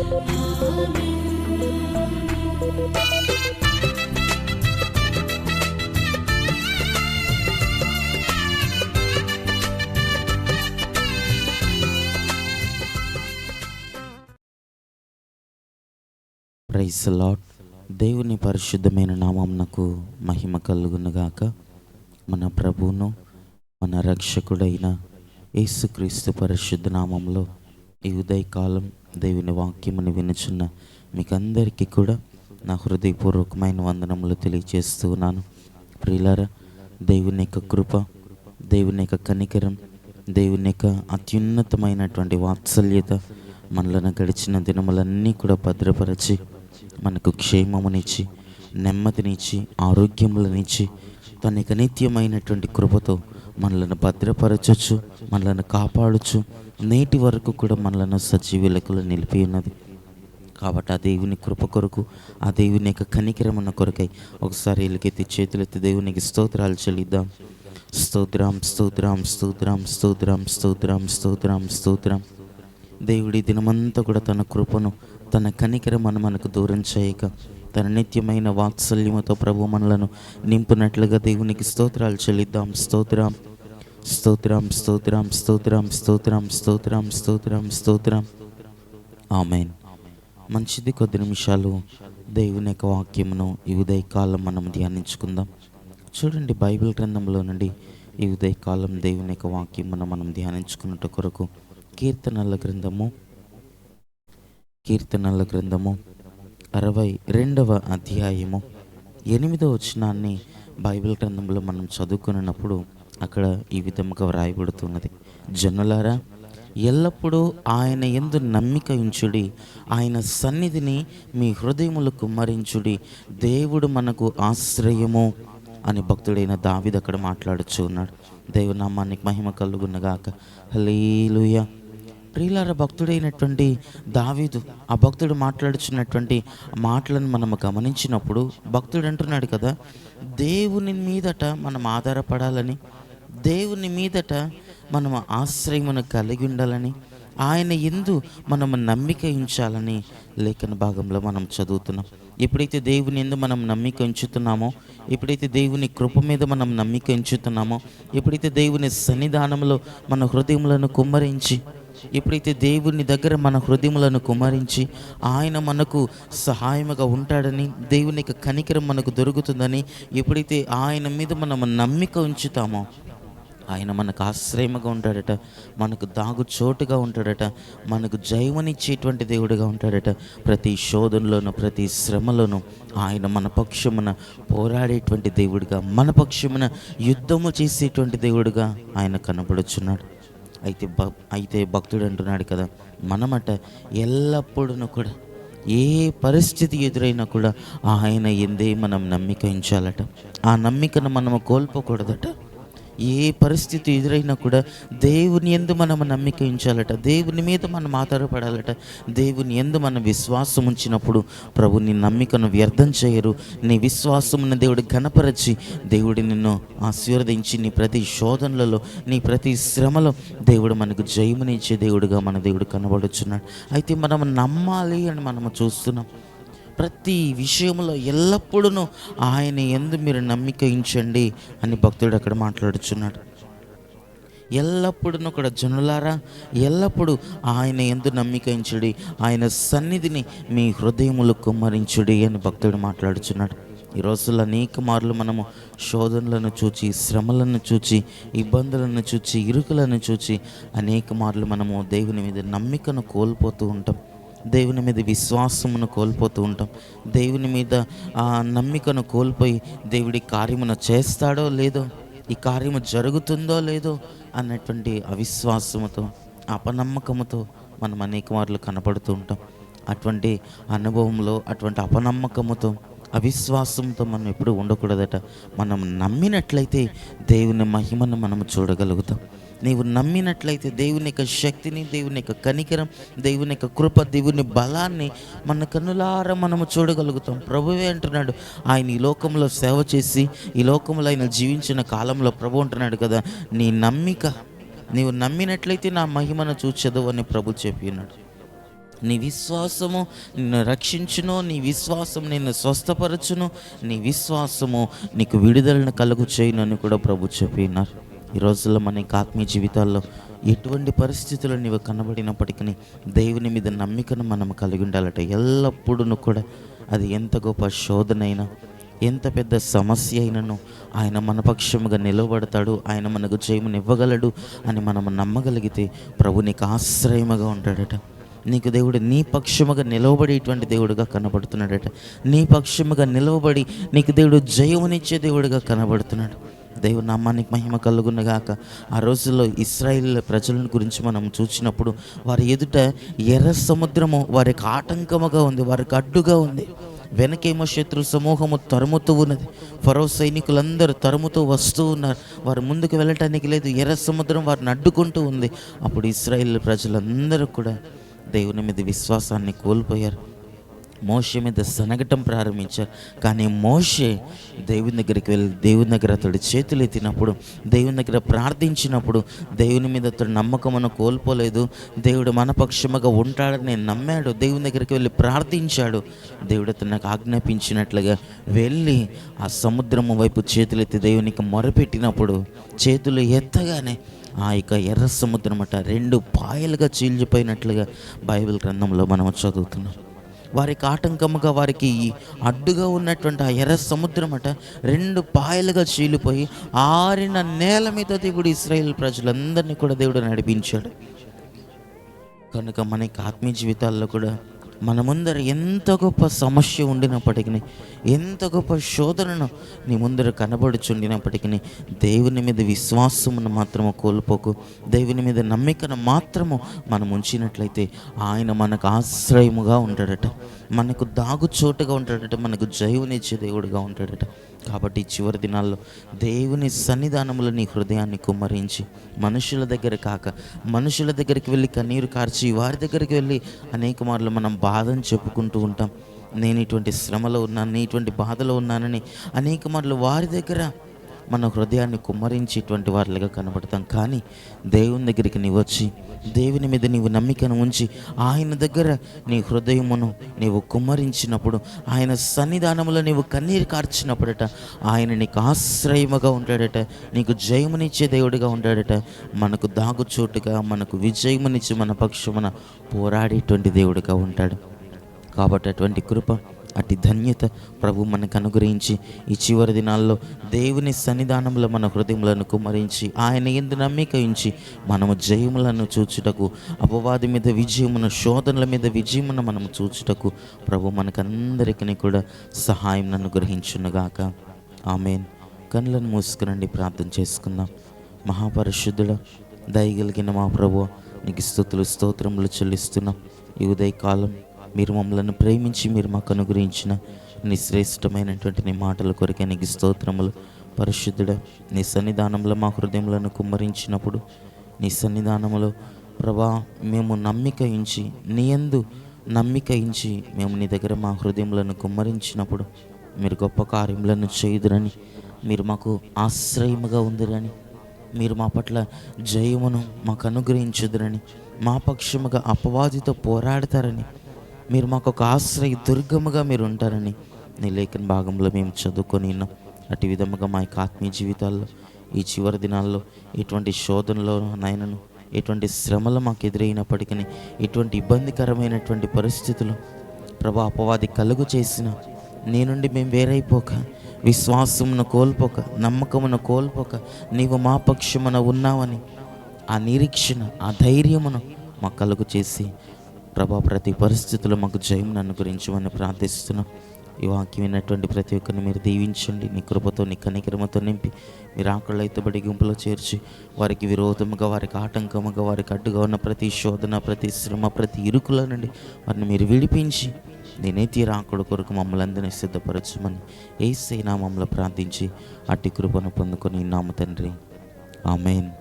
Praise the lord. దేవుని పరిశుద్ధమైన నామమునకు మహిమ కలుగునుగాక. మన ప్రభువును మన రక్షకుడైన యేసుక్రీస్తు పరిశుద్ధ నామంలో ఈ ఉదయకాలం దేవుని వాక్యమును వినుచున్న మీకందరికీ కూడా నా హృదయపూర్వకమైన వందనములు తెలియజేస్తూ ఉన్నాను. ప్రియులారా, దేవుని యొక్క కృప, దేవుని యొక్క కనికరం, దేవుని యొక్క అత్యున్నతమైనటువంటి వాత్సల్యత మనలను గడిచిన దినములన్నీ కూడా భద్రపరచి మనకు క్షేమమునిచ్చి, నెమ్మదినిచ్చి, ఆరోగ్యములనిచ్చి, తన యొక్క నిత్యమైనటువంటి కృపతో మనలను భద్రపరచచ్చు, మనలను కాపాడుచు, నేటి వరకు కూడా మనలను సజీవులకు నిలిపి ఉన్నది. కాబట్టి ఆ దేవుని కృప కొరకు, ఆ దేవుని యొక్క కనికరమున్న కొరకై ఒకసారి ఎలుగెత్తి చేతులెత్తి దేవునికి స్తోత్రాలు చెల్లిద్దాం. స్తోత్రం, స్తోత్రం, స్తోత్రం, స్తోత్రం, స్తోత్రం, స్తోత్రం, స్తోత్రం. దేవుడి దినమంతా కూడా తన కృపను, తన కనికరమును మనకు దూరం చేయక, తన నిత్యమైన వాత్సల్యముతో ప్రభు మనలను నింపునట్లుగా దేవునికి స్తోత్రాలు చెల్లిద్దాం. స్తోత్రం, స్తోత్రం, స్తోత్రం, స్తోత్రం, స్తోత్రం, స్తోత్రం, స్తోత్రం, స్తోత్రం. ఆమేన్. మంచిది. కొద్ది నిమిషాలు దేవుని యొక్క వాక్యమును ఈ ఉదయకాలం మనం ధ్యానించుకుందాం. చూడండి, బైబిల్ గ్రంథంలో నుండి ఈ ఉదయకాలం దేవుని యొక్క వాక్యమును మనం ధ్యానించుకున్నట్టు కొరకు కీర్తనల గ్రంథము 62వ అధ్యాయము 8వ వచనాన్ని బైబిల్ గ్రంథంలో మనం చదువుకున్నప్పుడు అక్కడ ఈ విధముగా వ్రాయబడుతున్నది: జనులారా, ఎల్లప్పుడూ ఆయన యందు నమ్మిక ఉంచుడి, ఆయన సన్నిధిని మీ హృదయములు కుమ్మరించుడి, దేవుడు మనకు ఆశ్రయము అని భక్తుడైన దావీదు అక్కడ మాట్లాడుచూ ఉన్నాడు. దేవుని నామానికి మహిమ కలుగునగాక. హల్లెలూయా. ప్రియులారా, భక్తుడైనటువంటి దావీదు, ఆ భక్తుడు మాట్లాడుచున్నటువంటి మాటలను మనము గమనించినప్పుడు భక్తుడు అంటున్నాడు కదా, దేవుని మీదట మనం ఆధారపడాలని, దేవుని మీదట మనము ఆశ్రయమును కలిగి ఉండాలని, ఆయన యందు మనము నమ్మిక ఉంచాలని లేఖన భాగంలో మనం చదువుతున్నాం. ఎప్పుడైతే దేవుని యందు మనం నమ్మిక ఉంచుతున్నామో, ఎప్పుడైతే దేవుని కృప మీద మనం నమ్మిక ఉంచుతున్నామో, ఎప్పుడైతే దేవుని సన్నిధానంలో మన హృదయములను కుమ్మరించి, ఎప్పుడైతే దేవుని దగ్గర మన హృదయములను కుమ్మరించి ఆయన మనకు సహాయముగా ఉంటాడని, దేవుని యొక్క కనికరం మనకు దొరుకుతుందని, ఎప్పుడైతే ఆయన మీద మనం నమ్మిక ఉంచుతామో ఆయన మనకు ఆశ్రయముగా ఉంటాడట, మనకు దాగు చోటుగా ఉంటాడట, మనకు జయమనిచ్చేటువంటి దేవుడిగా ఉంటాడట. ప్రతి శోధనలోను, ప్రతి శ్రమలోను ఆయన మన పక్షమున పోరాడేటువంటి దేవుడిగా, మన పక్షమున యుద్ధము చేసేటువంటి దేవుడిగా ఆయన కనబడుచున్నాడు. అయితే భక్తుడు అంటున్నాడు కదా, మనమట ఎల్లప్పుడూ కూడా ఏ పరిస్థితి ఎదురైనా కూడా ఆయన ఎందే మనం నమ్మిక ఉంచాలట. ఆ నమ్మికను మనము కోల్పోకూడదట. ఏ పరిస్థితి ఎదురైనా కూడా దేవుని యందు మనం నమ్మిక ఉంచాలట, దేవుని మీద మనం ఆధారపడాలట. దేవుని యందు మనం విశ్వాసం ఉంచినప్పుడు ప్రభు నీ నమ్మికను వ్యర్థం చేయరు. నీ విశ్వాసమున్న దేవుడు ఘనపరచి, దేవుడు నిన్ను ఆశీర్వదించి, నీ ప్రతి శోధనలలో, నీ ప్రతి శ్రమలో దేవుడు మనకు జయమునిచ్చే దేవుడుగా మన దేవుడు కనబడుచున్నాడు. అయితే మనం నమ్మాలి అని మనము చూస్తున్నాం. ప్రతి విషయంలో ఎల్లప్పుడూ ఆయన యందు మీరు నమ్మిక ఉంచండి అని భక్తుడు అక్కడ మాట్లాడుచున్నాడు. ఎల్లప్పుడూ కూడా జనులారా, ఎల్లప్పుడూ ఆయన యందు నమ్మిక ఉంచుడి, ఆయన సన్నిధిని మీ హృదయములు కుమ్మరించుడి అని భక్తుడు మాట్లాడుచున్నాడు. ఈ రోజుల్లో అనేక మార్లు మనము శోధనలను చూచి, శ్రమలను చూచి, ఇబ్బందులను చూచి, ఇరుకులను చూచి అనేక మార్లు మనము దేవుని మీద నమ్మికను కోల్పోతూ ఉంటాం. దేవుని మీద విశ్వాసమును కోల్పోతూ ఉంటాం. దేవుని మీద ఆ నమ్మికను కోల్పోయి దేవుడి కార్యమును చేస్తాడో లేదో, ఈ కార్యము జరుగుతుందో లేదో అన్నటువంటి అవిశ్వాసముతో, అపనమ్మకముతో మనం అనేక మార్లు కనపడుతూ ఉంటాం. అటువంటి అనుభవంలో, అటువంటి అపనమ్మకముతో, అవిశ్వాసంతో మనం ఎప్పుడు ఉండకూడదట. మనం నమ్మినట్లయితే దేవుని మహిమను మనం చూడగలుగుతాం. నీవు నమ్మినట్లయితే దేవుని యొక్క శక్తిని, దేవుని యొక్క కనికరం, దేవుని యొక్క కృప, దేవుని బలాన్ని మన కన్నులారా మనము చూడగలుగుతాం. ప్రభువే అంటున్నాడు, ఆయన ఈ లోకంలో సేవ చేసి, ఈ లోకంలో ఆయన జీవించిన కాలంలో ప్రభు అంటున్నాడు కదా, నీ నమ్మిక, నీవు నమ్మినట్లయితే నా మహిమను చూచెదవు అని ప్రభు చెప్పి ఉన్నాడు. నీ విశ్వాసము నిన్ను రక్షించును, నీ విశ్వాసం నిన్ను స్వస్థపరచును, నీ విశ్వాసము నీకు విడుదలను కలుగు చేయునని కూడా ప్రభు చెప్పినారు. ఈ రోజుల్లో మన ఆత్మీయ జీవితాల్లో ఎటువంటి పరిస్థితులు నీవు కనబడినప్పటికీ దేవుని మీద నమ్మికను మనం కలిగి ఉండాలట. ఎల్లప్పుడూ కూడా అది ఎంత గొప్ప శోధనైనా, ఎంత పెద్ద సమస్య అయినను ఆయన మన పక్షముగా నిలబడతాడు, ఆయన మనకు జయమునివ్వగలడు అని మనం నమ్మగలిగితే ప్రభు నీకు ఆశ్రయముగా ఉంటాడట. నీకు దేవుడు నీ పక్షముగా నిలవబడేటువంటి దేవుడుగా కనబడుతున్నాడట. నీ పక్షముగా నిలవబడి నీకు దేవుడు జయమునిచ్చే దేవుడుగా కనబడుతున్నాడు. దేవుని నామానికి మహిమ కలుగునగాక. ఆ రోజుల్లో ఇశ్రాయేల్ ప్రజల గురించి మనం చూసినప్పుడు వారి ఎదుట ఎర్ర సముద్రము వారికి ఆటంకముగా ఉంది, వారికి అడ్డుగా ఉంది. వెనకేమో శత్రు సమూహము తరుముతూ ఉన్నది. ఫరో సైనికులందరూ తరుముతూ వస్తూ ఉన్నారు. వారు ముందుకు వెళ్ళటానికి లేదు, ఎర్ర సముద్రం వారిని అడ్డుకుంటూ ఉంది. అప్పుడు ఇశ్రాయేల్ ప్రజలందరూ కూడా దేవుని మీద విశ్వాసాన్ని కోల్పోయారు. మోషే మీద సనగటం ప్రారంభించారు. కానీ మోషే దేవుని దగ్గరికి వెళ్ళి దేవుని దగ్గర అతడు చేతులు ఎత్తినప్పుడు, దేవుని దగ్గర ప్రార్థించినప్పుడు దేవుని మీద అతడు నమ్మకమును కోల్పోలేదు. దేవుడు మన పక్షముగా ఉంటాడని నమ్మాడు. దేవుని దగ్గరికి వెళ్ళి ప్రార్థించాడు. దేవుడు అతనికి ఆజ్ఞాపించినట్లుగా వెళ్ళి ఆ సముద్రము వైపు చేతులెత్తి దేవునికి మొరపెట్టినప్పుడు చేతులు ఎత్తగానే ఆ యొక్క ఎర్ర సముద్రం అట 2 పాయలుగా చీల్చిపోయినట్లుగా బైబిల్ గ్రంథంలో మనం చదువుతున్నాం. వారికి ఆటంకముగా, వారికి అడ్డుగా ఉన్నటువంటి ఆ ఎర్ర సముద్రం అట 2 పాయలుగా చీలిపోయి ఆరిన నేల మీద దేవుడు ఇశ్రాయేల్ ప్రజలందరినీ కూడా దేవుడు నడిపించాడు. కనుక మనకి ఆత్మీయ జీవితాల్లో కూడా మన ముందర ఎంత గొప్ప సమస్య ఉండినప్పటికీ, ఎంత గొప్ప శోధనను నీ ముందర కనబడుచుండినప్పటికీ దేవుని మీద విశ్వాసమును మాత్రము కోల్పోకు. దేవుని మీద నమ్మికను మాత్రము మనం ఉంచినట్లయితే ఆయన మనకు ఆశ్రయముగా ఉంటాడట, మనకు దాగుచోటుగా ఉంటాడట, మనకు జయమునిచ్చే దేవుడుగా ఉంటాడట. కాబట్టి చివరి దినాల్లో దేవుని సన్నిధానంలో నీ హృదయాన్ని కుమ్మరించి, మనుషుల దగ్గర కాక మనుషుల దగ్గరికి వెళ్ళి కన్నీరు కార్చి వారి దగ్గరికి వెళ్ళి అనేక మార్లు మనం బాధను చెప్పుకుంటూ ఉంటాం. నేను ఇటువంటి శ్రమలో ఉన్నాను, నేను ఇటువంటి బాధలో ఉన్నానని అనేక మార్లు వారి దగ్గర మన హృదయాన్ని కుమ్మరించేటువంటి వారిగా కనబడతాం. కానీ దేవుని దగ్గరికి నీవు వచ్చి దేవుని మీద నీవు నమ్మికను ఉంచి ఆయన దగ్గర నీ హృదయమును నీవు కుమ్మరించినప్పుడు, ఆయన సన్నిధానంలో నీవు కన్నీరు కార్చినప్పుడట ఆయన నీకు ఆశ్రయముగా ఉంటాడట, నీకు జయమునిచ్చే దేవుడిగా ఉంటాడట, మనకు దాగుచోటుగా మనకు విజయమునిచ్చి మన పక్షమున పోరాడేటువంటి దేవుడిగా ఉంటాడు. కాబట్టి అటువంటి కృప, అటు ధన్యత ప్రభు మనకు అనుగ్రహించి ఈ చివరి దినాల్లో దేవుని సన్నిధానంలో మన హృదయములను కుమ్మరించి ఆయన యందు నమ్మిక ఉంచి మనము జయములను చూచుటకు, అపవాది మీద విజయమును, శోధనల మీద విజయమును మనము చూచుటకు ప్రభు మనకందరికీ కూడా సహాయం అనుగ్రహించునుగాక. ఆమేన్. కళ్ళను మూసుకునండి, ప్రార్థన చేసుకుందాం. మహాపరిశుద్ధుడా, దయగలిగిన మా ప్రభు, నీకు స్తుతులు స్తోత్రములు చెల్లిస్తున్నాం. ఈ ఉదయకాలం మీరు మమ్మల్ని ప్రేమించి మీరు మాకు అనుగ్రహించిన నీ శ్రేష్టమైనటువంటి నీ మాటల కొరకే నీకు స్తోత్రములు. పరిశుద్ధుడా, నీ సన్నిధానంలో మా హృదయములను కుమ్మరించినప్పుడు, నీ సన్నిధానంలో ప్రభా మేము నమ్మిక ఉంచి, నీ యందు నమ్మిక ఉంచి మేము నీ దగ్గర మా హృదయములను కుమ్మరించినప్పుడు మీరు గొప్ప కార్యములను చేయుదురని, మీరు మాకు ఆశ్రయముగా ఉందిరని, మీరు మా పట్ల జయమును మాకు అనుగ్రహించుదురని, మా పక్షముగా అపవాదితో పోరాడతారని, మీరు మాకు ఒక ఆశ్రయ దుర్గముగా మీరు ఉంటారని నీ లేఖన భాగంలో మేము చదువుకొని ఉన్నాం. అటు విధముగా మా యొక్క ఆత్మీయ జీవితాల్లో ఈ చివరి దినాల్లో ఎటువంటి శోధనలో నాయనను, ఎటువంటి శ్రమలు మాకు ఎదురైనప్పటికీ, ఎటువంటి ఇబ్బందికరమైనటువంటి పరిస్థితులు ప్రభా అపవాది కలుగు చేసిన నీ నుండి మేము వేరైపోక, విశ్వాసమును కోల్పోక, నమ్మకమును కోల్పోక నీవు మా పక్షమున ఉన్నావని ఆ నిరీక్షణ, ఆ ధైర్యమును మాకు కలుగు చేసి ప్రభా ప్రతి పరిస్థితుల్లో మాకు జయమును అనుగ్రహించమని ప్రార్థిస్తున్నాం. ఈ వాక్యం విన్నటువంటి ప్రతి ఒక్కరిని మీరు దీవించండి. నీ కృపతో, నీ కనికరమతో నింపి మీరు ఆకళ్ళైతబడి గుంపులో చేర్చి వారికి విరోధముగా, వారికి ఆటంకముగా, వారికి అడ్డుగా ఉన్న ప్రతి శోధన, ప్రతి శ్రమ, ప్రతి ఇరుకుల నుండి వారిని మీరు విడిపించి నేనే తీరాకుడు కొరకు మమ్మల్ని అందరినీ సిద్ధపరచమని యేసయ్య నామములో ప్రార్థించి అట్టి కృపను పొందుకొని నామ తండ్రి. ఆమేన్.